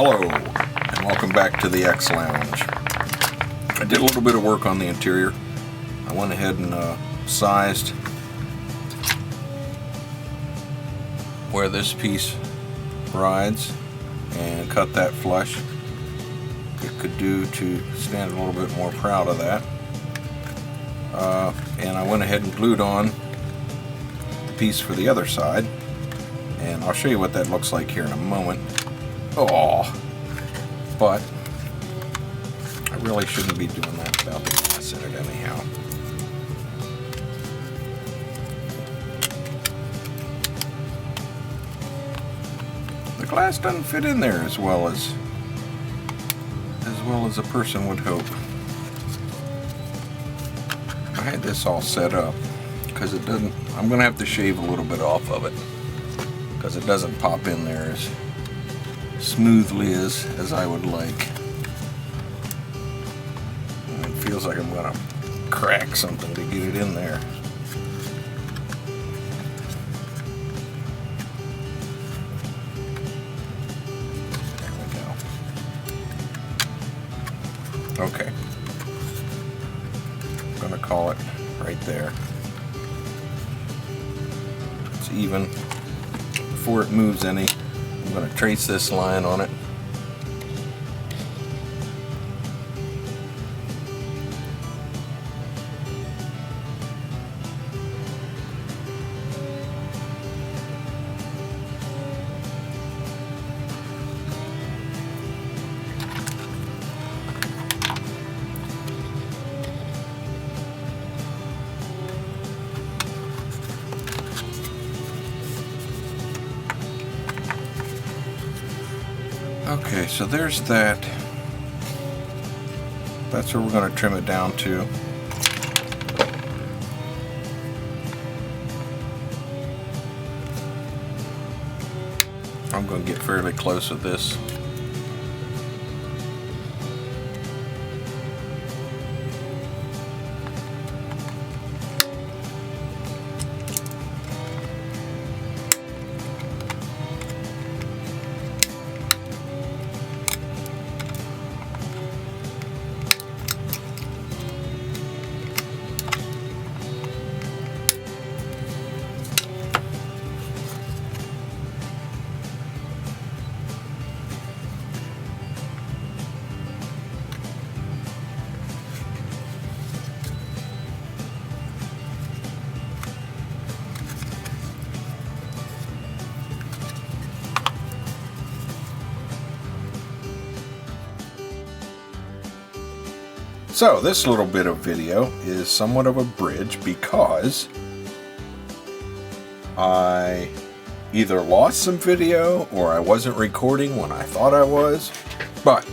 Hello, and welcome back to the X Lounge. I did a little bit of work on the interior. I went ahead and sized where this piece rides and cut that flush. It could do to stand a little bit more proud of that. And I went ahead and glued on the piece for the other side, and I'll show you what that looks like here in a moment. Oh, but I really shouldn't be doing that without the glass in it anyhow. The glass doesn't fit in there as well as a person would hope. I had this all set up because it doesn't. I'm gonna have to shave a little bit off of it because it doesn't pop in there as smoothly as I would like. And it feels like I'm gonna crack something to get it in there. There we go. Okay. I'm gonna call it right there. It's even. Before it moves any, I'm going to trace this line on it. Okay, so there's that. That's where we're going to trim it down to. I'm going to get fairly close with this. So this little bit of video is somewhat of a bridge because I either lost some video or I wasn't recording when I thought I was. But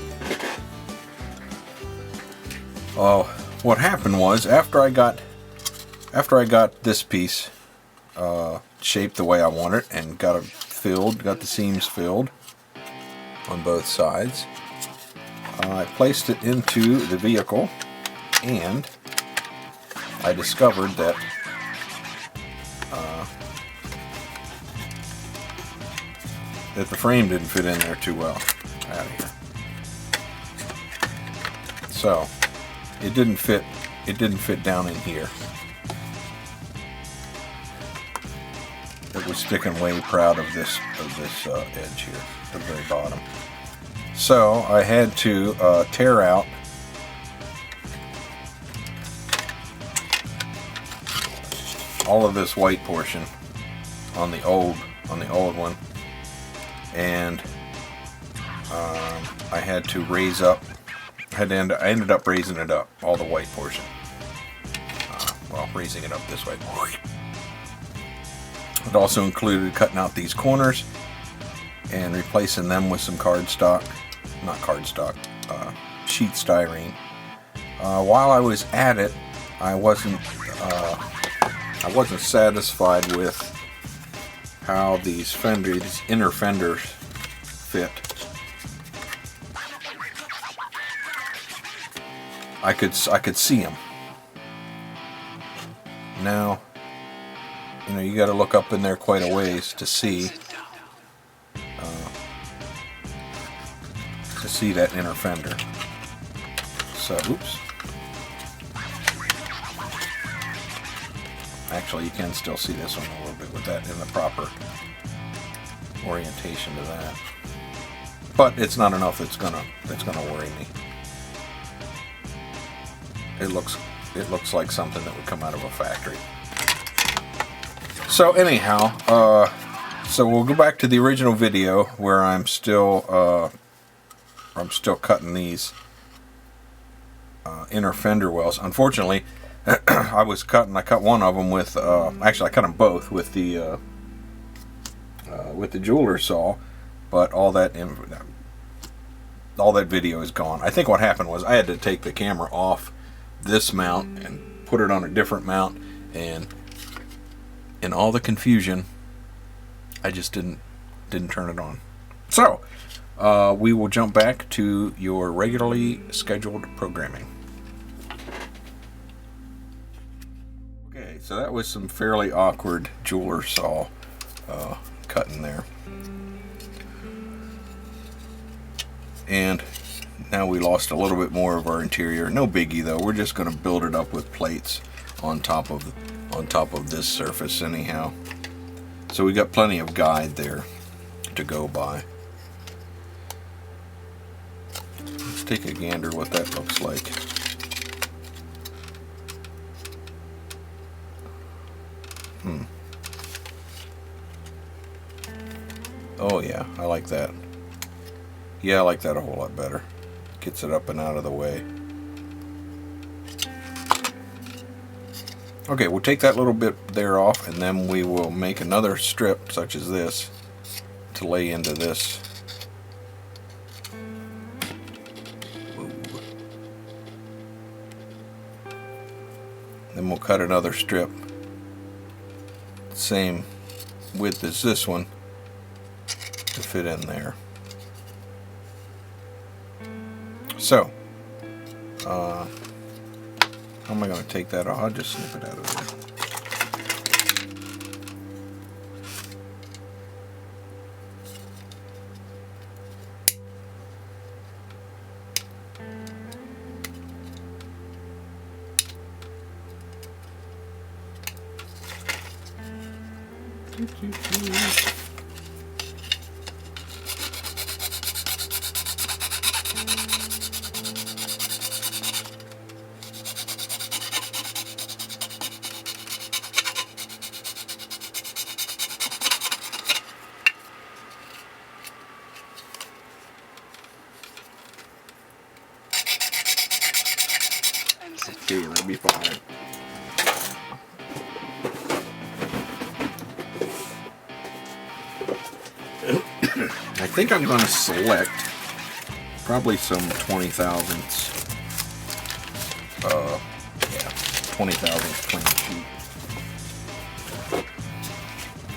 what happened was after I got this piece shaped the way I want it and got the seams filled on both sides, I placed it into the vehicle, and I discovered that the frame didn't fit in there too well. Out of here. So it didn't fit down in here. It was sticking way proud of this edge here, the very bottom. So I had to tear out all of this white portion on the old one, and I had to raise up. I ended up raising it up, all the white portion. Well, raising it up this way. It also included cutting out these corners and replacing them with some sheet styrene. While I was at it, I wasn't satisfied with how these inner fenders fit. I could see them. Now, you got to look up in there quite a ways to see see that inner fender. So, oops. Actually, you can still see this one a little bit with that in the proper orientation to that. But it's not enough that's gonna worry me. It looks like something that would come out of a factory. So anyhow, so we'll go back to the original video where I'm still cutting these inner fender wells. Unfortunately, I cut one of them with actually I cut them both with the jeweler saw, but all that video is gone. I think what happened was I had to take the camera off this mount and put it on a different mount, and in all the confusion I just didn't turn it on. So we will jump back to your regularly scheduled programming. Okay, so that was some fairly awkward jeweler saw cutting there. And now we lost a little bit more of our interior. No biggie though. We're just going to build it up with plates on top of this surface anyhow. So we got plenty of guide there to go by. Let's take a gander what that looks like. Oh yeah, I like that. Yeah, I like that a whole lot better. Gets it up and out of the way. Okay, we'll take that little bit there off, and then we will make another strip such as this to lay into this. Then we'll cut another strip, same width as this one, to fit in there. So, how am I going to take that off? I'll just snip it out of there. Okay, that'll be fine. I think I'm going to select probably some 20 thousandths. Yeah, 20 thousandths plain sheet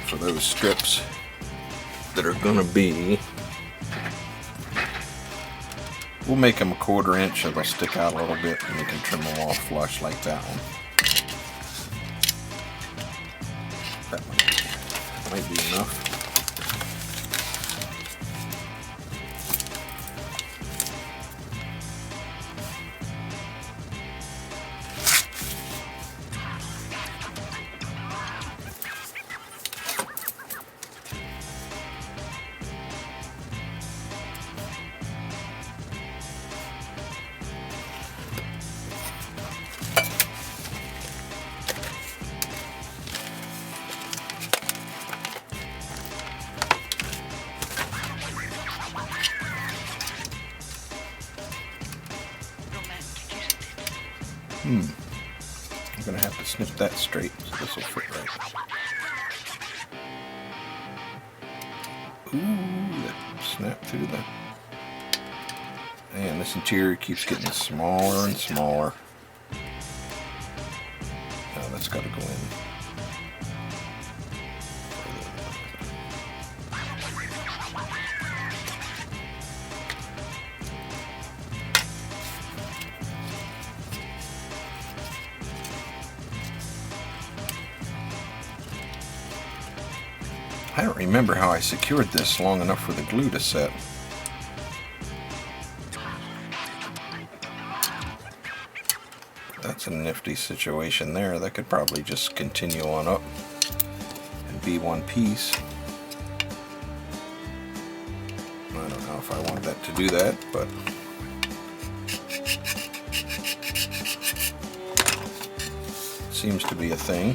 for those strips that are going to be. We'll make them a 1/4 inch so they'll stick out a little bit, and we can trim them off flush like that one. That might be enough. I'm going to have to snip that straight so this will fit right. Ooh, that snapped through the... Man, this interior keeps getting smaller and smaller. Now that's got to go in. I don't remember how I secured this long enough for the glue to set. That's a nifty situation there. That could probably just continue on up and be one piece. I don't know if I want that to do that, but it seems to be a thing.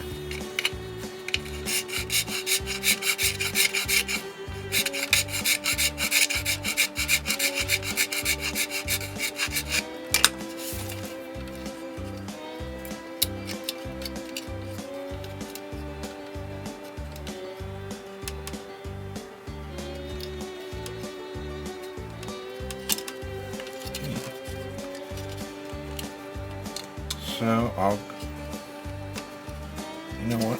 So you know what?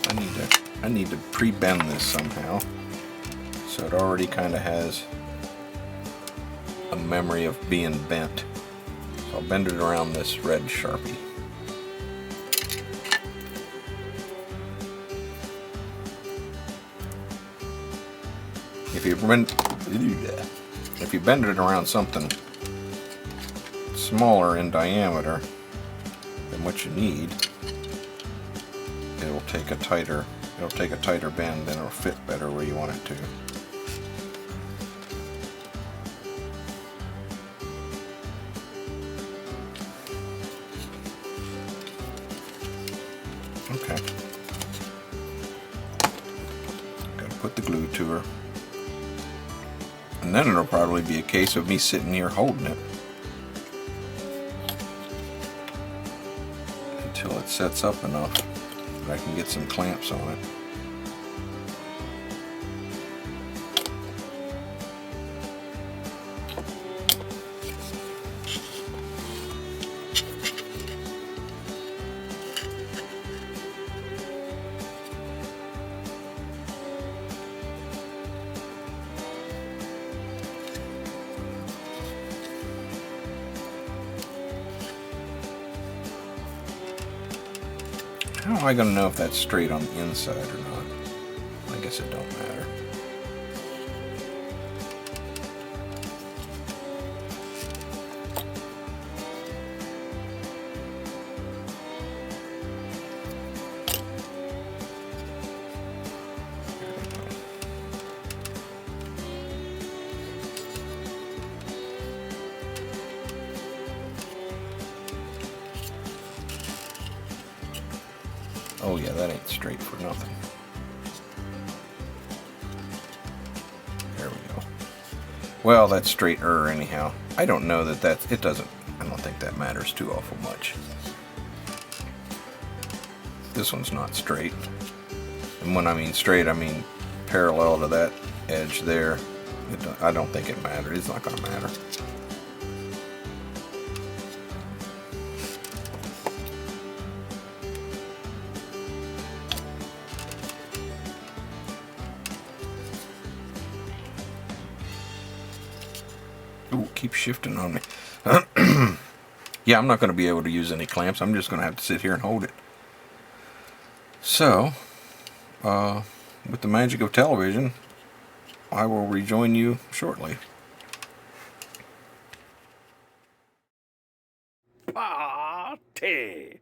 I need to pre-bend this somehow, so it already kind of has a memory of being bent. So I'll bend it around this red Sharpie. If you bend it around something smaller in diameter than what you need, it'll take a tighter bend, and it'll fit better where you want it to. Okay. Gotta put the glue to her. And then it'll probably be a case of me sitting here holding it until it sets up enough that I can get some clamps on it. How am I going to know if that's straight on the inside or not? I guess it don't matter. Oh yeah, that ain't straight for nothing. There we go. Well, that's straighter anyhow. I don't know that I don't think that matters too awful much. This one's not straight. And when I mean straight, I mean parallel to that edge there. I don't think it matters. It's not going to matter. Ooh, keep shifting on me. Yeah, I'm not going to be able to use any clamps. I'm just going to have to sit here and hold it. So, with the magic of television, I will rejoin you shortly. Party!